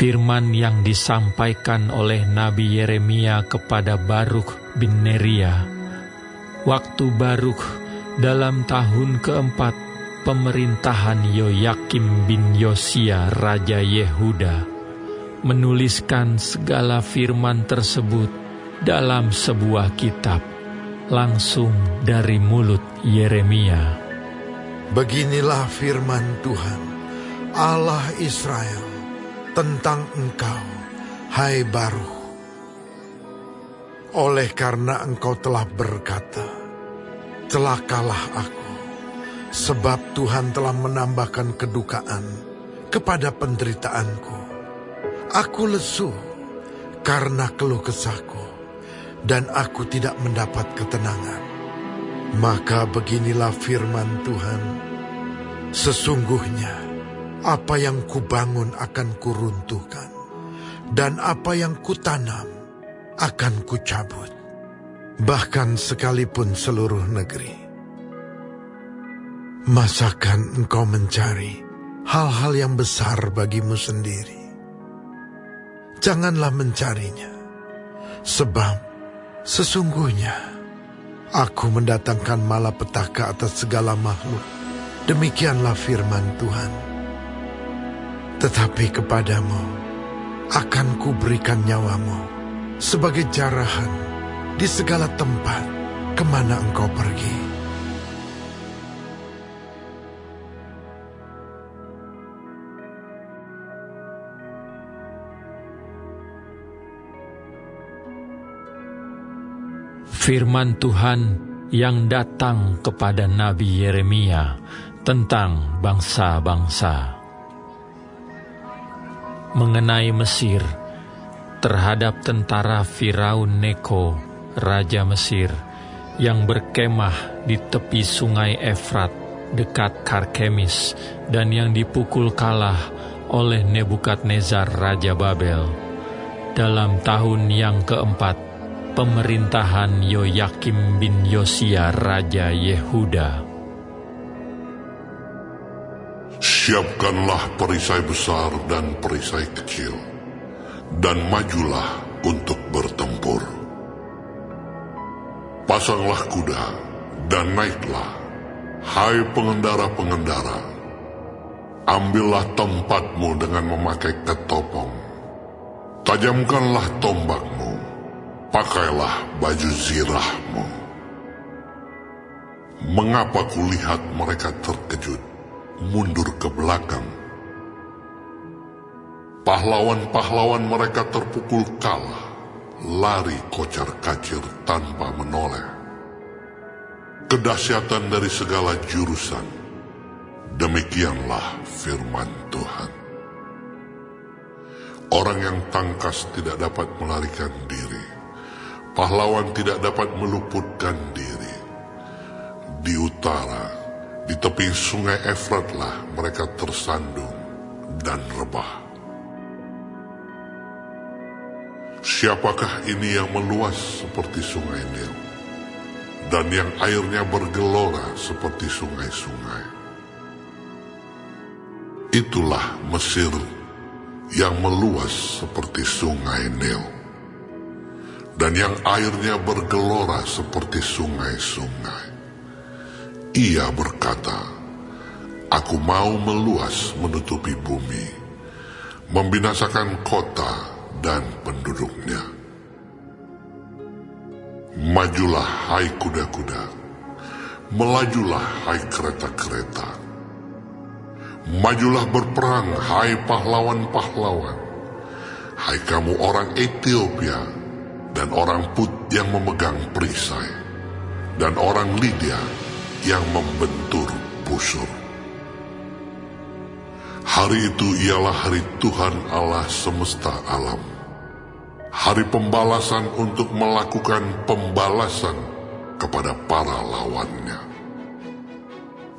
Firman yang disampaikan oleh Nabi Yeremia kepada Barukh bin Neria, waktu Barukh dalam tahun keempat pemerintahan Yoyakim bin Yosia Raja Yehuda, menuliskan segala firman tersebut dalam sebuah kitab, langsung dari mulut Yeremia. Beginilah firman Tuhan, Allah Israel, tentang engkau, hai Barukh. Oleh karena engkau telah berkata, celakalah aku, sebab Tuhan telah menambahkan kedukaan kepada penderitaanku. Aku lesu karena keluh kesahku, dan aku tidak mendapat ketenangan. Maka beginilah firman Tuhan, sesungguhnya apa yang kubangun akan kuruntuhkan, dan apa yang kutanam akan kucabut, bahkan sekalipun seluruh negeri. Masakan engkau mencari hal-hal yang besar bagimu sendiri? Janganlah mencarinya, sebab sesungguhnya aku mendatangkan malapetaka atas segala makhluk. Demikianlah firman Tuhan. Tetapi kepadamu akan kuberikan nyawamu sebagai jarahan di segala tempat kemana engkau pergi. Firman Tuhan yang datang kepada Nabi Yeremia tentang bangsa-bangsa. Mengenai Mesir, terhadap tentara Firaun Neko, Raja Mesir, yang berkemah di tepi sungai Efrat dekat Karkemis, dan yang dipukul kalah oleh Nebukadnezar Raja Babel, dalam tahun yang keempat pemerintahan Yoyakim bin Yosia Raja Yehuda. Siapkanlah perisai besar dan perisai kecil, dan majulah untuk bertempur. Pasanglah kuda dan naiklah, hai pengendara-pengendara. Ambillah tempatmu dengan memakai ketopong. Tajamkanlah tombakmu, pakailah baju zirahmu. Mengapa kulihat mereka terkejut, mundur ke belakang? Pahlawan-pahlawan mereka terpukul kalah, lari kocar-kacir tanpa menoleh. Kedahsyatan dari segala jurusan, demikianlah firman Tuhan. Orang yang tangkas tidak dapat melarikan diri, pahlawan tidak dapat meluputkan diri. Di utara, di tepi sungai Efratlah mereka tersandung dan rebah. Siapakah ini yang meluas seperti sungai Nil, dan yang airnya bergelora seperti sungai-sungai? Itulah Mesir yang meluas seperti sungai Nil, dan yang airnya bergelora seperti sungai-sungai. Ia berkata, aku mau meluas menutupi bumi, membinasakan kota dan penduduknya. Majulah hai kuda-kuda, melajulah hai kereta-kereta. Majulah berperang hai pahlawan-pahlawan, hai kamu orang Ethiopia dan orang Put yang memegang perisai, dan orang Lydia yang membentur busur. Hari itu ialah hari Tuhan Allah semesta alam, hari pembalasan untuk melakukan pembalasan kepada para lawannya.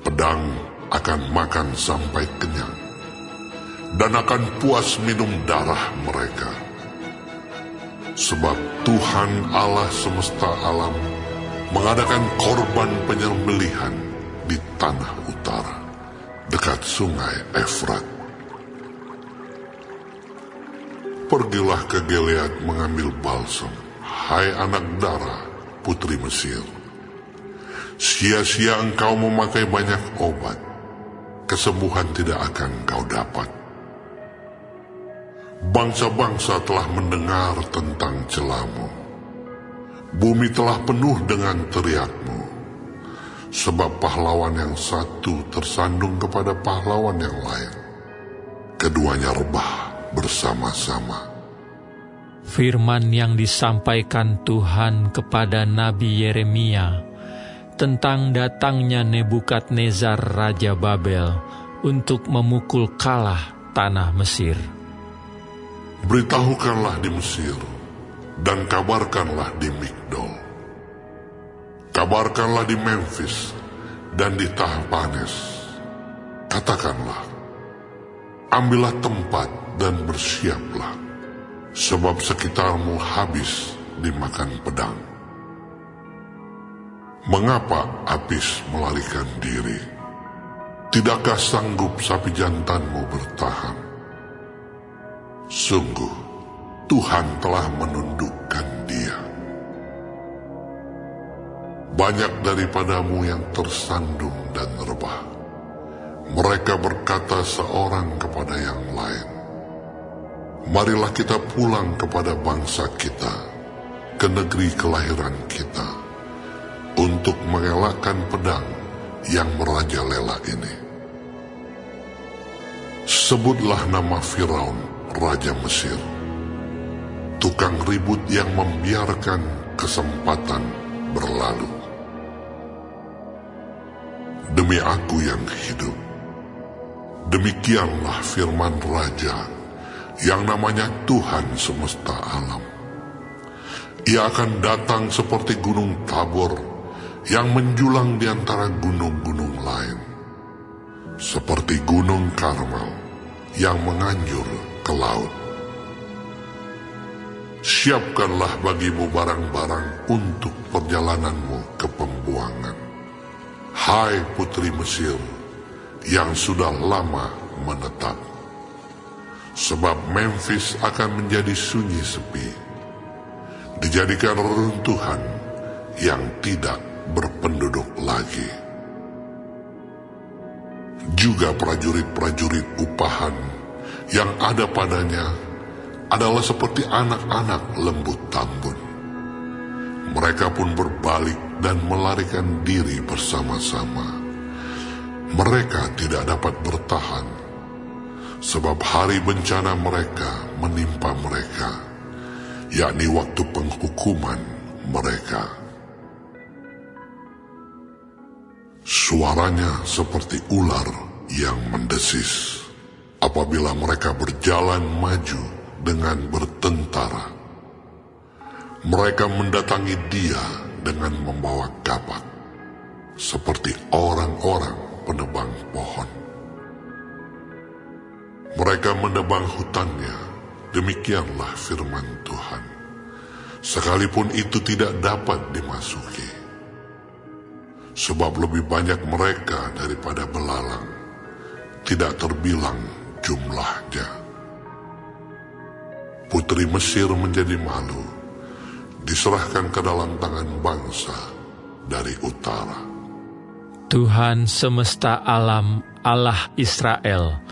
Pedang akan makan sampai kenyang, dan akan puas minum darah mereka. Sebab Tuhan Allah semesta alam mengadakan korban penyembelihan di tanah utara, dekat sungai Efrat. Pergilah ke Gilead mengambil balsam, hai anak Dara, putri Mesir. Sia-sia engkau memakai banyak obat, kesembuhan tidak akan kau dapat. Bangsa-bangsa telah mendengar tentang celamu. Bumi telah penuh dengan teriakmu. Sebab pahlawan yang satu tersandung kepada pahlawan yang lain. Keduanya rebah bersama-sama. Firman yang disampaikan Tuhan kepada Nabi Yeremia tentang datangnya Nebukadnezar Raja Babel untuk memukul kalah tanah Mesir. Beritahukanlah di Mesir, dan kabarkanlah di Migdol. Kabarkanlah di Memphis dan di Tahpanes. Katakanlah, ambillah tempat dan bersiaplah, sebab sekitarmu habis dimakan pedang. Mengapa Apis melarikan diri? Tidakkah sanggup sapi jantanmu bertahan? Sungguh, Tuhan telah menundukkan dia. Banyak daripadamu yang tersandung dan rebah. Mereka berkata seorang kepada yang lain, marilah kita pulang kepada bangsa kita, ke negeri kelahiran kita, untuk mengelakkan pedang yang merajalela ini. Sebutlah nama Firaun, Raja Mesir, tukang ribut yang membiarkan kesempatan berlalu. Demi aku yang hidup, demikianlah firman Raja yang namanya Tuhan semesta alam. Ia akan datang seperti gunung Tabor yang menjulang di antara gunung-gunung lain, seperti gunung Karmel yang menganjur ke laut. Siapkanlah bagimu barang-barang untuk perjalananmu ke pembuangan, hai putri Mesir yang sudah lama menetap. Sebab Memphis akan menjadi sunyi sepi, dijadikan reruntuhan yang tidak berpenduduk lagi. Juga prajurit-prajurit upahan yang ada padanya adalah seperti anak-anak lembu tambun. Mereka pun berbalik dan melarikan diri bersama-sama. Mereka tidak dapat bertahan, sebab hari bencana mereka menimpa mereka, yakni waktu penghukuman mereka. Suaranya seperti ular yang mendesis apabila mereka berjalan maju dengan bertentara. Mereka mendatangi dia dengan membawa kapak, seperti orang-orang penebang pohon. Mereka menebang hutannya, demikianlah firman Tuhan, sekalipun itu tidak dapat dimasuki. Sebab lebih banyak mereka daripada belalang, tidak terbilang jumlahnya. Putri Mesir menjadi malu, diserahkan ke dalam tangan bangsa dari utara. Tuhan semesta alam, Allah Israel,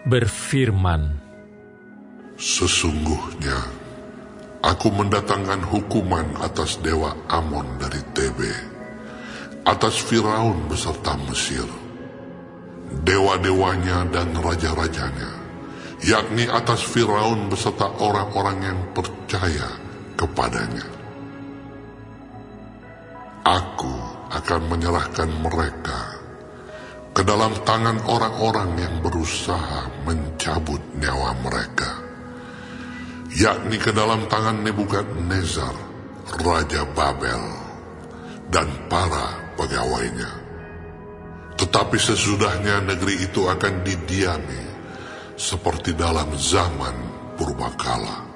berfirman, sesungguhnya aku mendatangkan hukuman atas dewa Amon dari Tebe, atas Firaun beserta Mesir, dewa-dewanya dan raja-rajanya, yakni atas Firaun beserta orang-orang yang percaya kepadanya. Aku akan menyerahkan mereka ke dalam tangan orang-orang yang berusaha mencabut nyawa mereka, yakni ke dalam tangan Nebukadnezar, Raja Babel, dan para pegawainya. Tetapi sesudahnya negeri itu akan didiami seperti dalam zaman purbakala.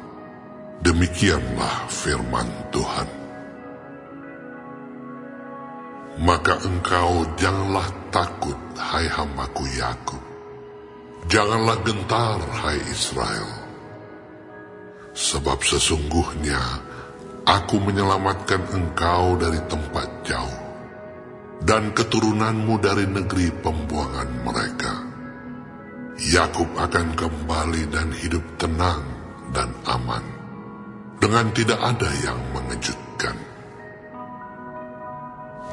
Demikianlah firman Tuhan. Maka engkau janganlah takut, hai hambaku Yakub. Janganlah gentar, hai Israel. Sebab sesungguhnya aku menyelamatkan engkau dari tempat jauh, dan keturunanmu dari negeri pembuangan mereka. Yakub akan kembali dan hidup tenang dan aman, dengan tidak ada yang mengejutkan.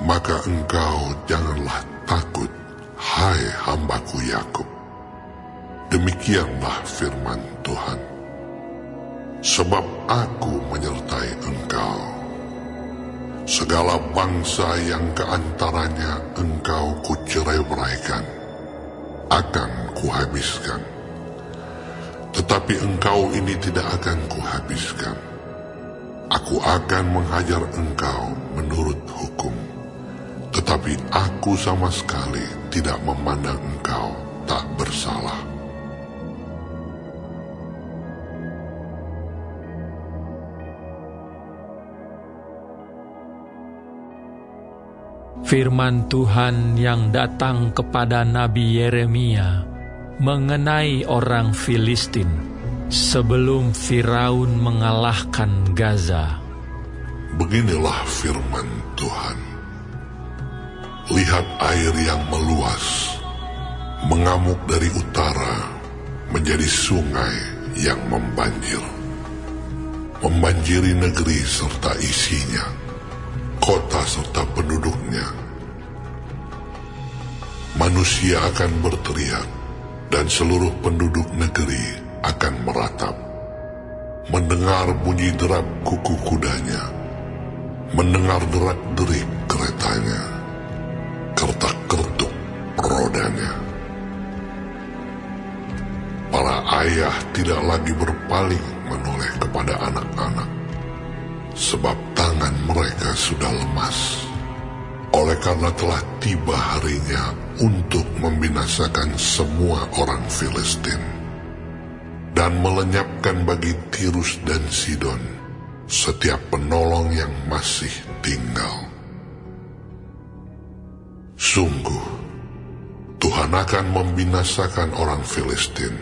Maka engkau janganlah takut, hai hambaku Yakub. Demikianlah firman Tuhan. Sebab aku menyertai engkau. Segala bangsa yang keantaranya engkau kucerai-beraikan akan kuhabiskan. Tetapi engkau ini tidak akan kuhabiskan. Aku akan menghajar engkau menurut hukum. Tetapi aku sama sekali tidak memandang engkau tak bersalah. Firman Tuhan yang datang kepada Nabi Yeremia mengenai orang Filistin sebelum Firaun mengalahkan Gaza. Beginilah firman Tuhan. Lihat air yang meluas, mengamuk dari utara menjadi sungai yang membanjir. Membanjiri negeri serta isinya, kota serta penduduknya. Manusia akan berteriak, dan seluruh penduduk negeri akan meratap. Mendengar bunyi derap kuku kudanya, mendengar derak-derik keretanya, kertak-kertuk rodanya. Para ayah tidak lagi berpaling menoleh kepada anak-anak, sebab tangan mereka sudah lemas, oleh karena telah tiba harinya untuk membinasakan semua orang Filistin, dan melenyapkan bagi Tirus dan Sidon setiap penolong yang masih tinggal. Sungguh, Tuhan akan membinasakan orang Filistin,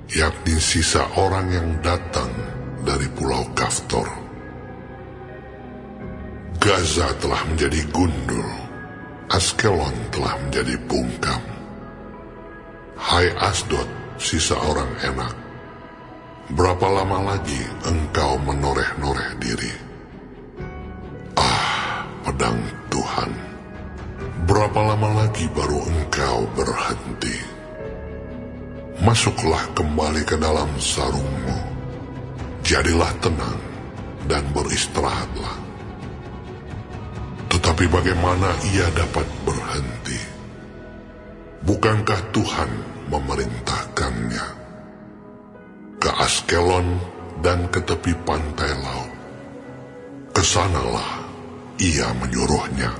yakni sisa orang yang datang dari pulau Kaftor. Gaza telah menjadi gundul, Askelon telah menjadi bungkam. Hai Asdod, sisa orang enak, berapa lama lagi engkau menoreh-noreh diri? Ah, pedang Tuhan, berapa lama lagi baru engkau berhenti? Masuklah kembali ke dalam sarungmu, jadilah tenang dan beristirahatlah. Tetapi bagaimana ia dapat berhenti? Bukankah Tuhan memerintahkannya? Ke Askelon dan ke tepi pantai laut, kesanalah ia menyuruhnya.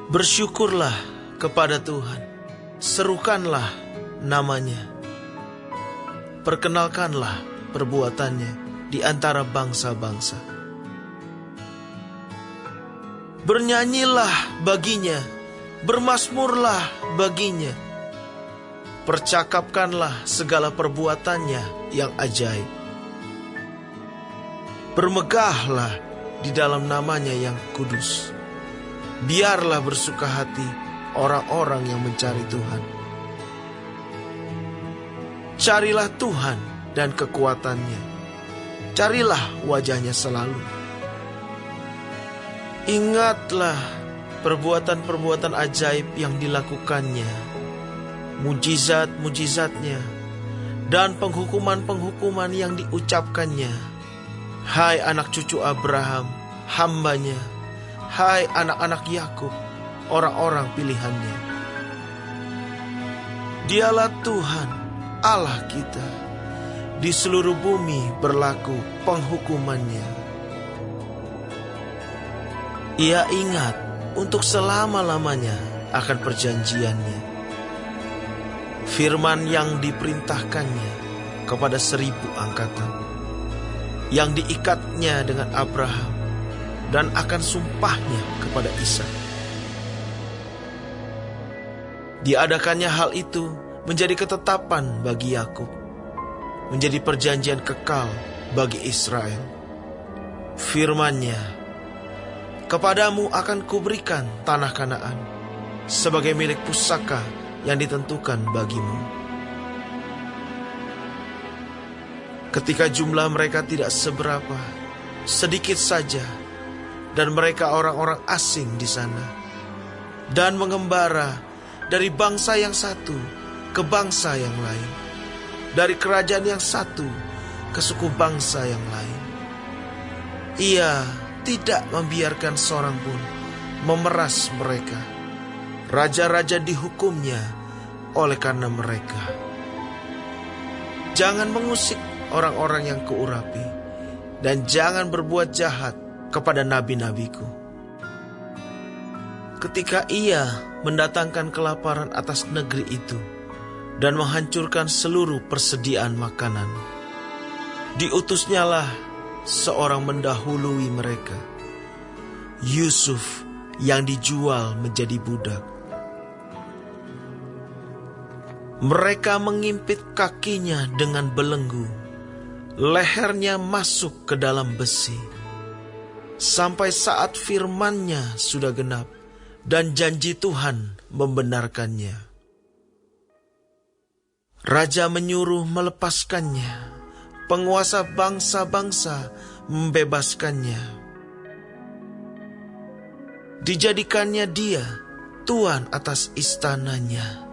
Bersyukurlah kepada Tuhan, serukanlah namanya, perkenalkanlah perbuatannya di antara bangsa-bangsa. Bernyanyilah baginya, bermasmurlah baginya, percakapkanlah segala perbuatannya yang ajaib. Bermegahlah di dalam namanya yang kudus. Biarlah bersuka hati orang-orang yang mencari Tuhan. Carilah Tuhan dan kekuatannya. Carilah wajahnya selalu. Ingatlah perbuatan-perbuatan ajaib yang dilakukannya, mujizat-mujizatnya, dan penghukuman-penghukuman yang diucapkannya. Hai anak cucu Abraham, hambanya. Hai anak-anak Yakub, orang-orang pilihannya. Dialah Tuhan, Allah kita. Di seluruh bumi berlaku penghukumannya. Ia ingat untuk selama-lamanya akan perjanjiannya, firman yang diperintahkannya kepada 1000 angkatan, yang diikatnya dengan Abraham dan akan sumpahnya kepada Ishak. Diadakannya hal itu menjadi ketetapan bagi Yakub, menjadi perjanjian kekal bagi Israel. Firman-Nya, "Kepadamu akan kuberikan tanah Kanaan sebagai milik pusaka yang ditentukan bagimu." Ketika jumlah mereka tidak seberapa, sedikit saja, dan mereka orang-orang asing di sana, dan mengembara dari bangsa yang satu ke bangsa yang lain, dari kerajaan yang satu ke suku bangsa yang lain. Ia tidak membiarkan seorang pun memeras mereka. Raja-raja dihukumnya oleh karena mereka. Jangan mengusik orang-orang yang kuurapi, dan jangan berbuat jahat kepada nabi-nabiku. Ketika ia mendatangkan kelaparan atas negeri itu dan menghancurkan seluruh persediaan makanan, diutusnyalah seorang mendahului mereka, Yusuf yang dijual menjadi budak. Mereka mengimpit kakinya dengan belenggu, lehernya masuk ke dalam besi, sampai saat firman-Nya sudah genap dan janji Tuhan membenarkannya. Raja menyuruh melepaskannya, penguasa bangsa-bangsa membebaskannya. Dijadikannya dia tuan atas istananya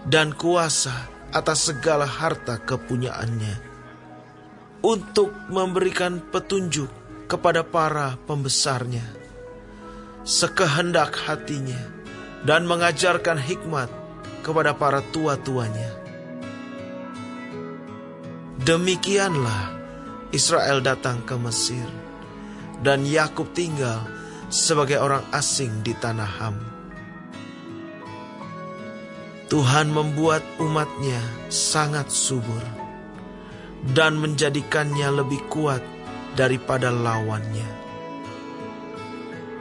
dan kuasa atas segala harta kepunyaannya, untuk memberikan petunjuk kepada para pembesarnya sekehendak hatinya, dan mengajarkan hikmat kepada para tua-tuanya. Demikianlah Israel datang ke Mesir, dan Yakub tinggal sebagai orang asing di tanah Ham. Tuhan membuat umat-Nya sangat subur, dan menjadikannya lebih kuat daripada lawannya.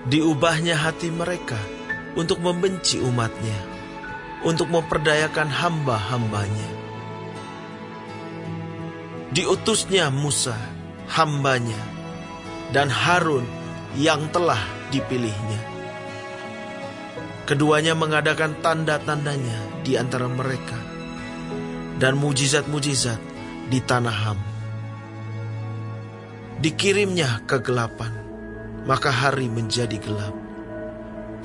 Diubahnya hati mereka untuk membenci umat-Nya, untuk memperdayakan hamba-hambanya. Diutusnya Musa, hambanya, dan Harun yang telah dipilihnya. Keduanya mengadakan tanda-tandanya di antara mereka, dan mujizat-mujizat di tanah Ham. Dikirimnya kegelapan, maka hari menjadi gelap.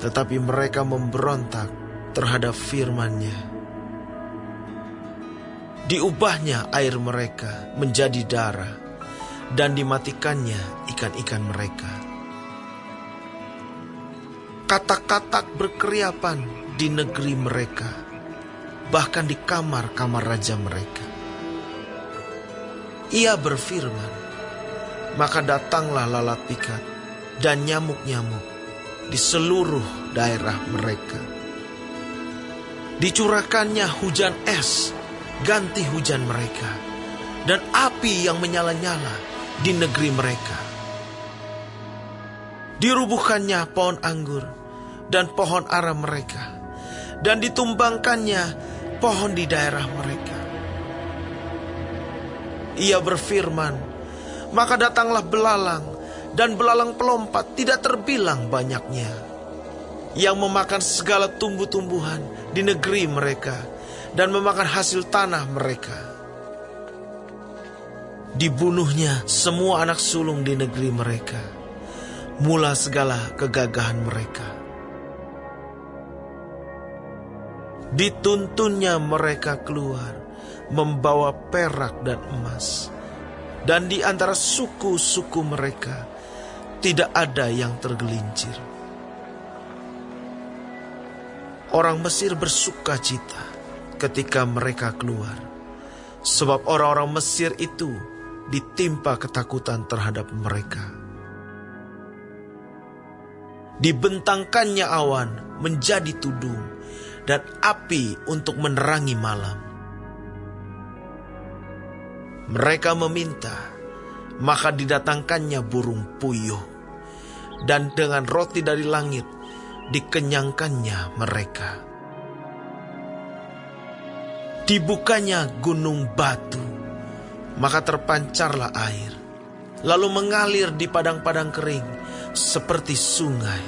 Tetapi mereka memberontak terhadap firman-Nya. Diubahnya air mereka menjadi darah, dan dimatikannya ikan-ikan mereka. Katak-katak berkeriapan di negeri mereka, bahkan di kamar-kamar raja mereka. Ia berfirman, maka datanglah lalat pikat dan nyamuk-nyamuk di seluruh daerah mereka. Dicurahkannya hujan es ganti hujan mereka, dan api yang menyala-nyala di negeri mereka. Dirubuhkannya pohon anggur dan pohon ara mereka, dan ditumbangkannya pohon di daerah mereka. Ia berfirman, maka datanglah belalang, dan belalang pelompat tidak terbilang banyaknya, yang memakan segala tumbuh-tumbuhan di negeri mereka, dan memakan hasil tanah mereka. Dibunuhnya semua anak sulung di negeri mereka, mula segala kegagahan mereka. Dituntunnya mereka keluar, membawa perak dan emas, dan di antara suku-suku mereka tidak ada yang tergelincir. Orang Mesir bersuka cita ketika mereka keluar, sebab orang-orang Mesir itu ditimpa ketakutan terhadap mereka. Dibentangkannya awan menjadi tudung, dan api untuk menerangi malam. Mereka meminta, maka didatangkannya burung puyuh, dan dengan roti dari langit dikenyangkannya mereka. Dibukanya gunung batu, maka terpancarlah air, lalu mengalir di padang-padang kering seperti sungai.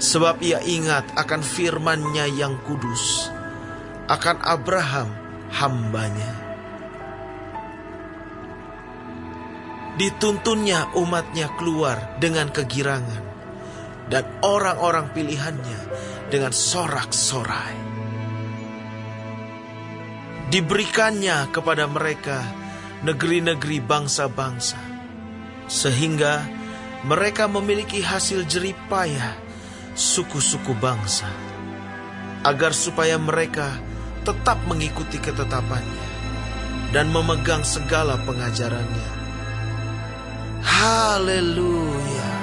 Sebab ia ingat akan firman-Nya yang kudus, akan Abraham hamba-Nya. Dituntunnya umat-Nya keluar dengan kegirangan, dan orang-orang pilihan-Nya dengan sorak-sorai. Diberikannya kepada mereka negeri-negeri bangsa-bangsa, sehingga mereka memiliki hasil jerih payah suku-suku bangsa, agar supaya mereka tetap mengikuti ketetapannya dan memegang segala pengajarannya. Haleluya.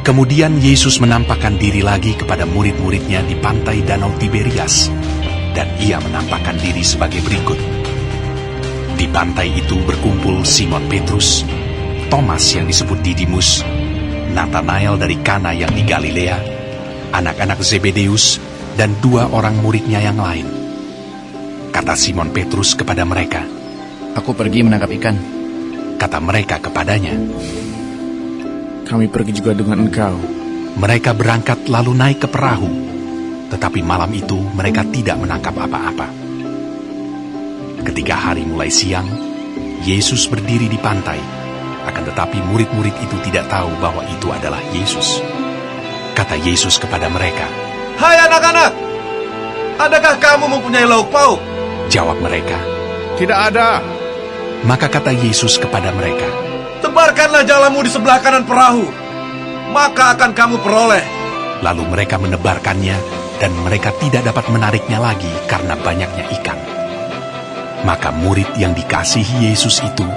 Kemudian Yesus menampakkan diri lagi kepada murid-muridnya di pantai Danau Tiberias, dan ia menampakkan diri sebagai berikut. Di pantai itu berkumpul Simon Petrus, Thomas yang disebut Didimus, Nathanael dari Kana yang di Galilea, anak-anak Zebedeus, dan 2 orang muridnya yang lain. Kata Simon Petrus kepada mereka, "Aku pergi menangkap ikan." Kata mereka kepadanya, "Kami pergi juga dengan engkau." mereka berangkat lalu naik ke perahu, tetapi malam itu mereka tidak menangkap apa-apa. Ketika hari mulai siang, Yesus berdiri di pantai, akan tetapi murid-murid itu tidak tahu bahwa itu adalah Yesus. Kata Yesus kepada mereka, "Hai anak-anak, adakah kamu mempunyai lauk pauk?" Jawab mereka, "Tidak ada." Maka kata Yesus kepada mereka, "Tebarkanlah jalamu di sebelah kanan perahu, maka akan kamu peroleh." Lalu mereka menebarkannya, dan mereka tidak dapat menariknya lagi karena banyaknya ikan. Maka murid yang dikasihi Yesus itu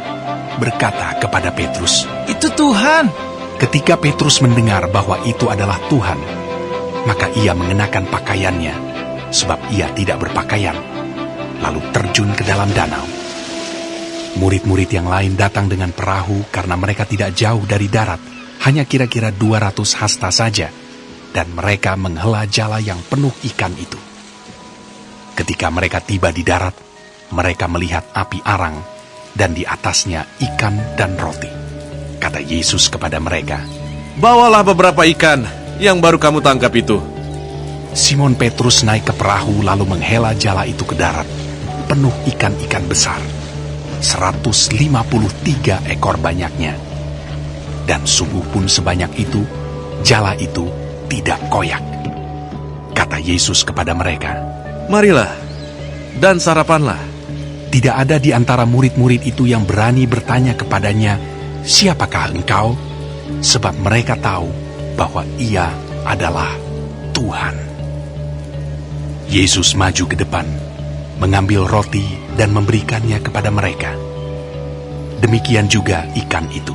berkata kepada Petrus, "Itu Tuhan." Ketika Petrus mendengar bahwa itu adalah Tuhan, maka ia mengenakan pakaiannya, sebab ia tidak berpakaian, lalu terjun ke dalam danau. Murid-murid yang lain datang dengan perahu karena mereka tidak jauh dari darat, hanya kira-kira 200 hasta saja, dan mereka menghela jala yang penuh ikan itu. Ketika mereka tiba di darat, mereka melihat api arang, dan di atasnya ikan dan roti. Kata Yesus kepada mereka, "Bawalah beberapa ikan yang baru kamu tangkap itu." Simon Petrus naik ke perahu lalu menghela jala itu ke darat, penuh ikan-ikan besar, 153 ekor banyaknya. Dan sungguh pun sebanyak itu, jala itu tidak koyak. Kata Yesus kepada mereka, "Marilah, dan sarapanlah." Tidak ada di antara murid-murid itu yang berani bertanya kepadanya, "Siapakah engkau?" Sebab mereka tahu bahwa ia adalah Tuhan. Yesus maju ke depan, mengambil roti dan memberikannya kepada mereka. Demikian juga ikan itu.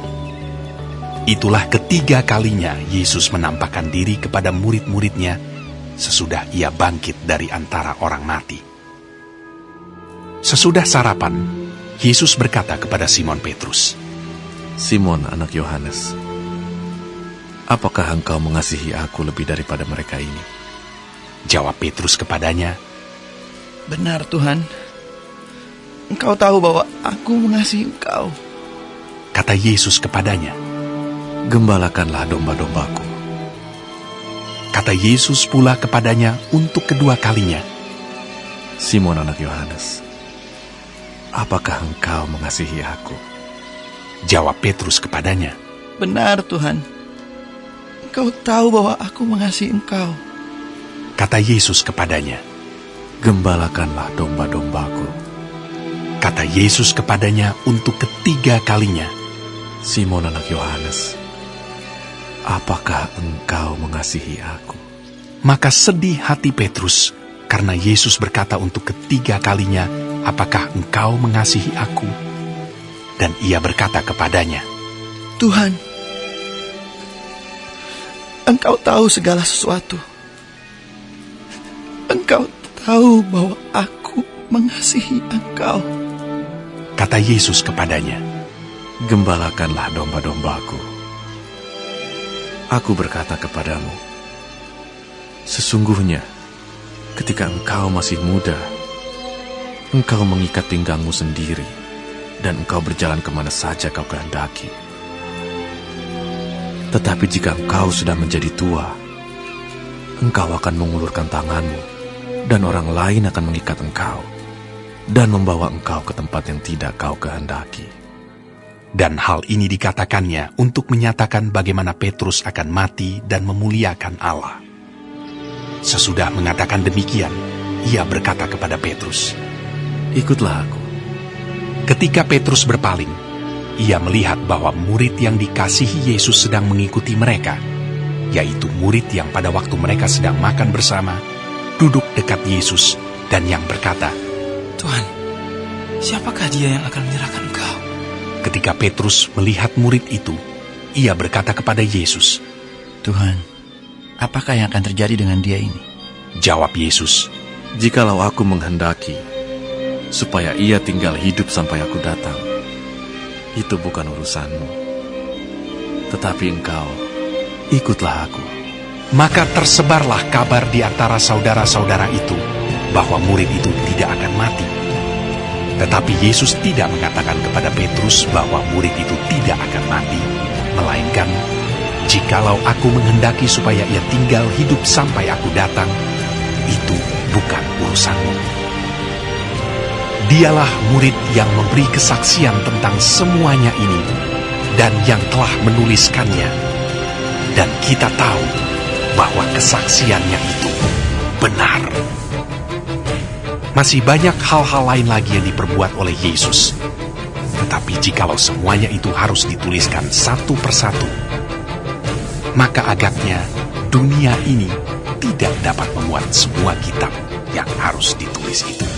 Itulah ketiga kalinya Yesus menampakkan diri kepada murid-muridnya sesudah ia bangkit dari antara orang mati. Sesudah sarapan, Yesus berkata kepada Simon Petrus, "Simon anak Yohanes, apakah engkau mengasihi aku lebih daripada mereka ini?" Jawab Petrus kepadanya, "Benar Tuhan, Engkau tahu bahwa aku mengasihi Engkau." Kata Yesus kepadanya, "Gembalakanlah domba-dombaku." Kata Yesus pula kepadanya untuk kedua kalinya, "Simon anak Yohanes, apakah engkau mengasihi aku?" Jawab Petrus kepadanya, "Benar Tuhan, Engkau tahu bahwa aku mengasihi Engkau." Kata Yesus kepadanya, "Gembalakanlah domba-dombaku." Kata Yesus kepadanya untuk ketiga kalinya, "Simon anak Yohanes, apakah engkau mengasihi aku?" Maka sedih hati Petrus karena Yesus berkata untuk ketiga kalinya, "Apakah engkau mengasihi aku?" Dan ia berkata kepadanya, "Tuhan, Engkau tahu segala sesuatu. Engkau tahu bahwa aku mengasihi Engkau. Kata Yesus kepadanya, Gembalakanlah domba-dombaku. Aku berkata kepadamu, sesungguhnya ketika engkau masih muda, engkau mengikat pinggangmu sendiri, dan engkau berjalan kemana saja kau kehendaki. Tetapi jika engkau sudah menjadi tua, engkau akan mengulurkan tanganmu, dan orang lain akan mengikat engkau, dan membawa engkau ke tempat yang tidak kau kehendaki. dan hal ini dikatakannya untuk menyatakan bagaimana Petrus akan mati dan memuliakan Allah. Sesudah mengatakan demikian, ia berkata kepada Petrus, Ikutlah aku. ketika Petrus berpaling, ia melihat bahwa murid yang dikasihi Yesus sedang mengikuti mereka, yaitu murid yang pada waktu mereka sedang makan bersama, duduk dekat Yesus dan yang berkata, Tuhan, siapakah dia yang akan menyerahkan Engkau? Ketika Petrus melihat murid itu, ia berkata kepada Yesus, Tuhan, apakah yang akan terjadi dengan dia ini? Jawab Yesus, Jikalau aku menghendaki supaya ia tinggal hidup sampai aku datang, itu bukan urusanmu. Tetapi engkau, ikutlah aku. Maka tersebarlah kabar di antara saudara-saudara itu bahwa murid itu tidak akan mati. Tetapi Yesus tidak mengatakan kepada Petrus bahwa murid itu tidak akan mati, melainkan, jikalau aku menghendaki supaya ia tinggal hidup sampai aku datang, itu bukan urusanmu. Dialah murid yang memberi kesaksian tentang semuanya ini dan yang telah menuliskannya. Dan kita tahu bahwa kesaksiannya itu benar. Masih banyak hal-hal lain lagi yang diperbuat oleh Yesus. Tetapi jikalau semuanya itu harus dituliskan satu persatu, maka agaknya dunia ini tidak dapat memuat semua kitab yang harus ditulis itu.